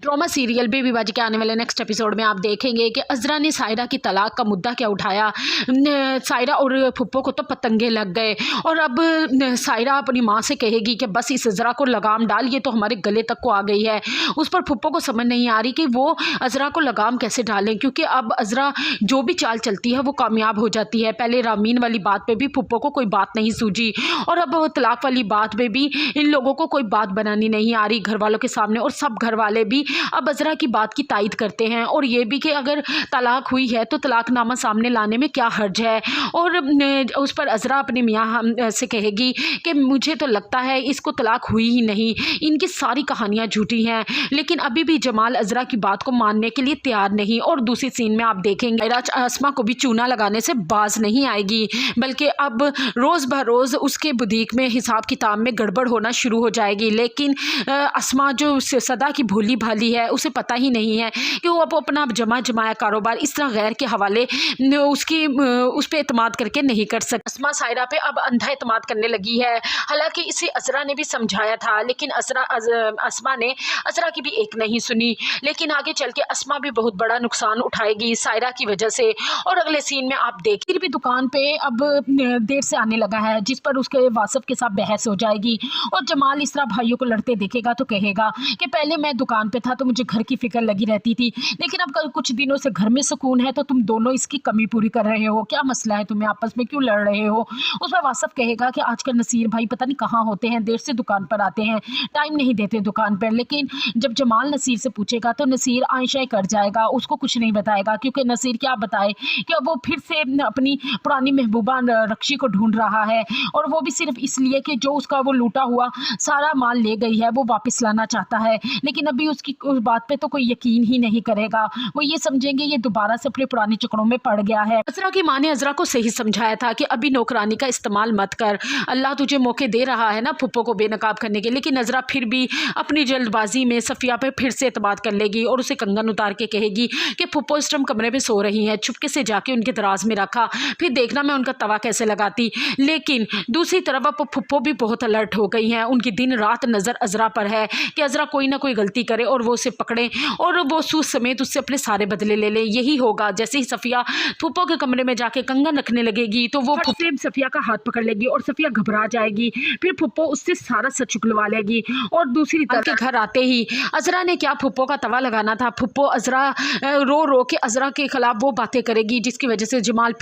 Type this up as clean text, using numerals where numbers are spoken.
Drama serial बेबीबाजी के आने वाले नेक्स्ट एपिसोड में आप देखेंगे कि अज़रा ने सायरा की तलाक का मुद्दा क्या उठाया। सायरा और फुप्पो को तो पतंगे लग गए और अब सायरा अपनी माँ से कहेगी कि बस इस अज़रा को लगाम डाल, ये तो हमारे गले तक को आ गई है। उस पर फुप्पो को समझ नहीं आ रही कि वो अज़रा को लगाम कैसे डालें, क्योंकि अब अज़रा जो भी चाल चलती है वो कामयाब हो जाती है। पहले रामीन वाली बात पर भी फुप्पो को कोई बात नहीं सूझी और अब तलाक वाली बात पर भी इन लोगों को कोई बात बनानी नहीं आ रही घर वालों के सामने, और सब घर वाले भी अब अज़रा की बात की तायद करते हैं और ये भी कि अगर तलाक हुई है तो तलाकनामा सामने लाने में क्या हर्ज है। और उस पर अज़रा अपने मियाँ से कहेगी कि मुझे तो लगता है इसको तलाक हुई ही नहीं, इनकी सारी कहानियाँ झूठी हैं। लेकिन अभी भी जमाल अज़रा की बात को मानने के लिए तैयार नहीं। और दूसरी सीन में आप देखेंगे अस्मा को भी चूना लगाने से बाज नहीं आएगी, बल्कि अब रोज़ बरोज़ उसके बुटीक में हिसाब किताब में गड़बड़ होना शुरू हो जाएगी। लेकिन अस्मा जो सदा की भोली भाली है, उसे पता ही नहीं है कि वो अब अपना जमाया कारोबार इस तरह गैर के हवाले उस पर एतमाद करके नहीं कर सकती। अस्मा सायरा पे अब अंधा एतमाद करने लगी है। हालांकि इसे अज़रा ने भी समझाया था, लेकिन अस्मा ने अज़रा की भी एक नहीं सुनी। लेकिन आगे चल के अस्मा भी बहुत बड़ा नुकसान उठाएगी सायरा की वजह से। और अगले सीन में आप देखिए भी दुकान पे अब देर से आने लगा है, जिस पर उसके वासिफ के साथ बहस हो जाएगी और जमाल इस तरह भाइयों को लड़ते देखेगा तो कहेगा कि पहले मैं दुकान पे था तो मुझे घर की फिक्र लगी रहती थी, लेकिन अब कुछ दिनों से घर में सुकून है तो तुम दोनों इसकी कमी पूरी कर रहे हो, क्या मसला है तुम्हें, आपस में क्यों लड़ रहे हो। उस पर वासफ कहेगा कि आजकल नसीर भाई पता नहीं कहाँ होते हैं, देर से दुकान पर आते हैं, टाइम नहीं देते दुकान पर। लेकिन जब जमाल नसीर से पूछेगा तो नसीर आयशा कर जाएगा, उसको कुछ नहीं बताएगा, क्योंकि नसीर क्या बताए कि अब वो फिर से अपनी पुरानी महबूबा रक्षी को ढूंढ रहा है, और वो भी सिर्फ इसलिए कि जो उसका वो लूटा हुआ सारा माल ले गई है वो वापस लाना चाहता है। लेकिन अभी उसकी उस बात पे तो कोई यकीन ही नहीं करेगा, वो ये समझेंगे ये दोबारा से अपने पुरानी चक्रों में पड़ गया है। अज़रा की माँ ने अज़रा को सही समझाया था कि अभी नौकरानी का इस्तेमाल मत कर, अल्लाह तुझे मौके दे रहा है ना फुप्पो को बेनकाब करने के। लेकिन अज़रा फिर भी अपनी जल्दबाजी में सफ़िया पे फिर से एतमाद कर लेगी और उसे कंगन उतार के कहेगी कि फुप्पो इस टाइम कमरे में सो रही हैं, चुपके से जाके उनके दराज में रखा, फिर देखना मैं उनका तवा कैसे लगाती। लेकिन दूसरी तरफ अब फुप्पो भी बहुत अलर्ट हो गई हैं, उनकी दिन रात नज़र अज़रा पर है कि अज़रा कोई ना कोई गलती करे और वो उसे पकड़े और वो सूद समेत उससे अपने सारे बदले ले ले। यही होगा। जैसे ही सफ़िया फुप्पो के कमरे में जाके कंगन रखने लगेगी तो वो सफ़िया का हाथ पकड़ लेगी और सफ़िया घबरा जाएगी, फिर फुप्पो उससे सारा सच चुकलवा लेगी। और दूसरी तरफ घर आते ही अज़रा ने क्या फुप्पो का तवा लगाना था, फुप्पो अज़रा रो रो के अज़रा के खिलाफ वो बातें करेगी जिसकी वजह से जमाल